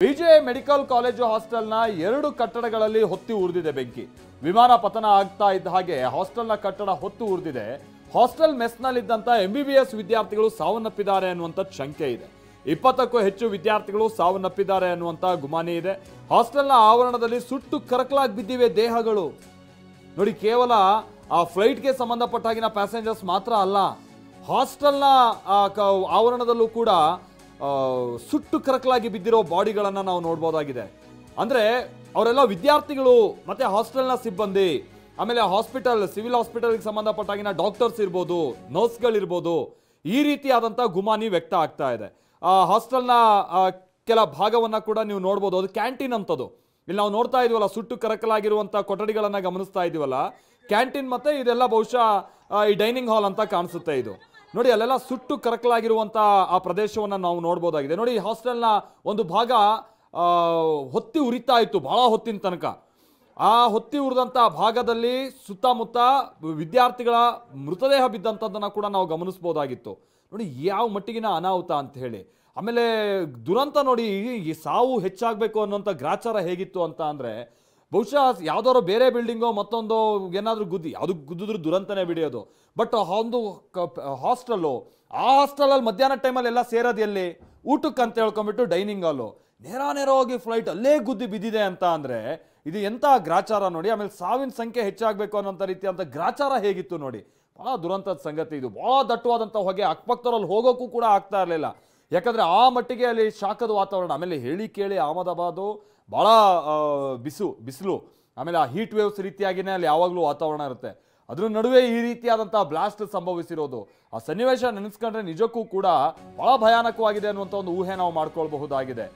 ಬಿಜೆ medical college ಹಾಸ್ಟೆಲ್ನ 2 ಕಟ್ಟಡಗಳಲ್ಲಿ ಹೊತ್ತಿ ಉರಿದಿದೆ ಬೆಂಕಿ. ವಿಮಾನ ಪತನ ಆಗ್ತಾ ಇದ್ದ ಹಾಗೆ ಹಾಸ್ಟೆಲ್ನ ಕಟ್ಟಡ ಹೊತ್ತು ಉರಿದಿದೆ. ಹಾಸ್ಟೆಲ್ ಮೆಸ್ನಲ್ಲಿದ್ದಂತ MBBS ವಿದ್ಯಾರ್ಥಿಗಳು ಸಾವನ್ನಪ್ಪಿದ್ದಾರೆ ಅನ್ನುವಂತ ಶಂಕೆ ಇದೆ. 20ಕ್ಕೂ ಹೆಚ್ಚು ವಿದ್ಯಾರ್ಥಿಗಳು ಸಾವನ್ನಪ್ಪಿದ್ದಾರೆ ಅನ್ನುವಂತ ಗುಮಾನಿ ಇದೆ. ಹಾಸ್ಟೆಲ್ನ ಆವರಣದಲ್ಲಿ ಸುಟ್ಟು ಕರಕಲಾಗಿ ಬಿದ್ದಿವೆ ದೇಹಗಳು. ನೋಡಿ, ಕೇವಲ ಆ ಫ್ಲೈಟ್ಗೆ ಸಂಬಂಧಪಟ್ಟಾಗಿನ ಪ್ಯಾಸೆಂಜರ್ಸ್ ಮಾತ್ರ ಅಲ್ಲ, ಹಾಸ್ಟೆಲ್ನ ಆವರಣದಲ್ಲೂ ಕೂಡ ಸುಟ್ಟು ಕರಕಲಾಗಿ ಬಿದ್ದಿರೋ ಬಾಡಿಗಳನ್ನು ನಾವು ನೋಡ್ಬೋದಾಗಿದೆ. ಅಂದ್ರೆ ಅವರೆಲ್ಲ ವಿದ್ಯಾರ್ಥಿಗಳು ಮತ್ತೆ ಹಾಸ್ಟೆಲ್ನ ಸಿಬ್ಬಂದಿ, ಆಮೇಲೆ ಹಾಸ್ಪಿಟಲ್, ಸಿವಿಲ್ ಹಾಸ್ಪಿಟಲ್ಗೆ ಸಂಬಂಧಪಟ್ಟಾಗಿನ ಡಾಕ್ಟರ್ಸ್ ಇರ್ಬೋದು, ನರ್ಸ್ಗಳಿರ್ಬೋದು, ಈ ರೀತಿಯಾದಂಥ ಗುಮಾನಿ ವ್ಯಕ್ತ ಆಗ್ತಾ ಇದೆ. ಹಾಸ್ಟೆಲ್ನ ಕೆಲ ಭಾಗವನ್ನ ಕೂಡ ನೀವು ನೋಡ್ಬೋದು. ಅದು ಕ್ಯಾಂಟೀನ್ ಅಂತದ್ದು. ಇಲ್ಲಿ ನಾವು ನೋಡ್ತಾ ಇದೀವಲ್ಲ, ಸುಟ್ಟು ಕರಕಲಾಗಿರುವಂಥ ಕೊಠಡಿಗಳನ್ನ ಗಮನಿಸ್ತಾ ಇದೀವಲ್ಲ, ಕ್ಯಾಂಟೀನ್ ಮತ್ತೆ ಇದೆಲ್ಲ ಬಹುಶಃ ಈ ಡೈನಿಂಗ್ ಹಾಲ್ ಅಂತ ಕಾಣಿಸುತ್ತೆ. ಇದು ನೋಡಿ, ಅಲ್ಲೆಲ್ಲ ಸುಟ್ಟು ಕರಕಲಾಗಿರುವಂಥ ಆ ಪ್ರದೇಶವನ್ನು ನಾವು ನೋಡ್ಬೋದಾಗಿದೆ. ನೋಡಿ, ಹಾಸ್ಟೆಲ್ನ ಒಂದು ಭಾಗ ಹೊತ್ತಿ ಉರಿತಾ ಇತ್ತು ಬಹಳ ಹೊತ್ತಿನ ತನಕ. ಆ ಹೊತ್ತಿ ಉರಿದಂಥ ಭಾಗದಲ್ಲಿ ಸುತ್ತಮುತ್ತ ವಿದ್ಯಾರ್ಥಿಗಳ ಮೃತದೇಹ ಬಿದ್ದಂಥದ್ದನ್ನು ಕೂಡ ನಾವು ಗಮನಿಸ್ಬೋದಾಗಿತ್ತು. ನೋಡಿ ಯಾವ ಮಟ್ಟಿಗಿನ ಅನಾಹುತ ಅಂತ ಹೇಳಿ. ಆಮೇಲೆ ದುರಂತ ನೋಡಿ, ಈ ಸಾವು ಹೆಚ್ಚಾಗಬೇಕು ಅನ್ನೋಂಥ ಗ್ರಾಚಾರ ಹೇಗಿತ್ತು ಅಂತ ಅಂದರೆ, ಬಹುಶಃ ಯಾವ್ದಾದ್ರು ಬೇರೆ ಬಿಲ್ಡಿಂಗೋ ಮತ್ತೊಂದು ಏನಾದರೂ ಯಾವುದು ಗುದ್ದಿದ್ರು ದುರಂತನೇ ಬಿಡಿಯೋದು. ಬಟ್ ಒಂದು ಹಾಸ್ಟೆಲ್ಲು, ಆ ಹಾಸ್ಟೆಲಲ್ಲಿ ಮಧ್ಯಾಹ್ನ ಟೈಮಲ್ಲಿ ಎಲ್ಲ ಸೇರೋದು ಎಲ್ಲಿ? ಊಟಕ್ಕೆ ಅಂತ ಹೇಳ್ಕೊಂಡ್ಬಿಟ್ಟು ಡೈನಿಂಗ್ ಹಾಲು. ನೇರವಾಗಿ ಫ್ಲೈಟ್ ಅಲ್ಲೇ ಗುದ್ದಿ ಬಿದ್ದಿದೆ ಅಂತ ಅಂದರೆ ಇದು ಎಂಥ ಗ್ರಾಚಾರ ನೋಡಿ. ಆಮೇಲೆ ಸಾವಿನ ಸಂಖ್ಯೆ ಹೆಚ್ಚಾಗಬೇಕು ಅನ್ನೋಂಥ ರೀತಿಯಂಥ ಗ್ರಾಚಾರ ಹೇಗಿತ್ತು ನೋಡಿ. ಭಾಳ ದುರಂತದ ಸಂಗತಿ ಇದು. ಭಾಳ ದಟ್ಟವಾದಂಥ ಹೊಗೆ, ಅಕ್ಕಪಕ್ಕದವ್ರಲ್ಲಿ ಹೋಗೋಕ್ಕೂ ಕೂಡ ಆಗ್ತಾ ಇರಲಿಲ್ಲ. ಯಾಕಂದರೆ ಆ ಮಟ್ಟಿಗೆ ಅಲ್ಲಿ ಶಾಖದ ವಾತಾವರಣ. ಆಮೇಲೆ ಹೇಳಿ ಕೇಳಿ ಅಹಮದಾಬಾದು ಭಾಳ ಬಿಸಿಲು, ಆಮೇಲೆ ಆ ಹೀಟ್ ವೇವ್ಸ್ ರೀತಿಯಾಗಿಯೇ ಅಲ್ಲಿ ಯಾವಾಗಲೂ ವಾತಾವರಣ ಇರುತ್ತೆ. ಅದ್ರ ನಡುವೆ ಈ ರೀತಿಯಾದಂಥ ಬ್ಲಾಸ್ಟ್ ಸಂಭವಿಸಿರೋದು, ಆ ಸನ್ನಿವೇಶ ನೆನೆಸ್ಕೊಂಡ್ರೆ ನಿಜಕ್ಕೂ ಕೂಡ ಭಾಳ ಭಯಾನಕವಾಗಿದೆ ಅನ್ನುವಂಥ ಒಂದು ಊಹೆ ನಾವು ಮಾಡ್ಕೊಳ್ಬಹುದಾಗಿದೆ.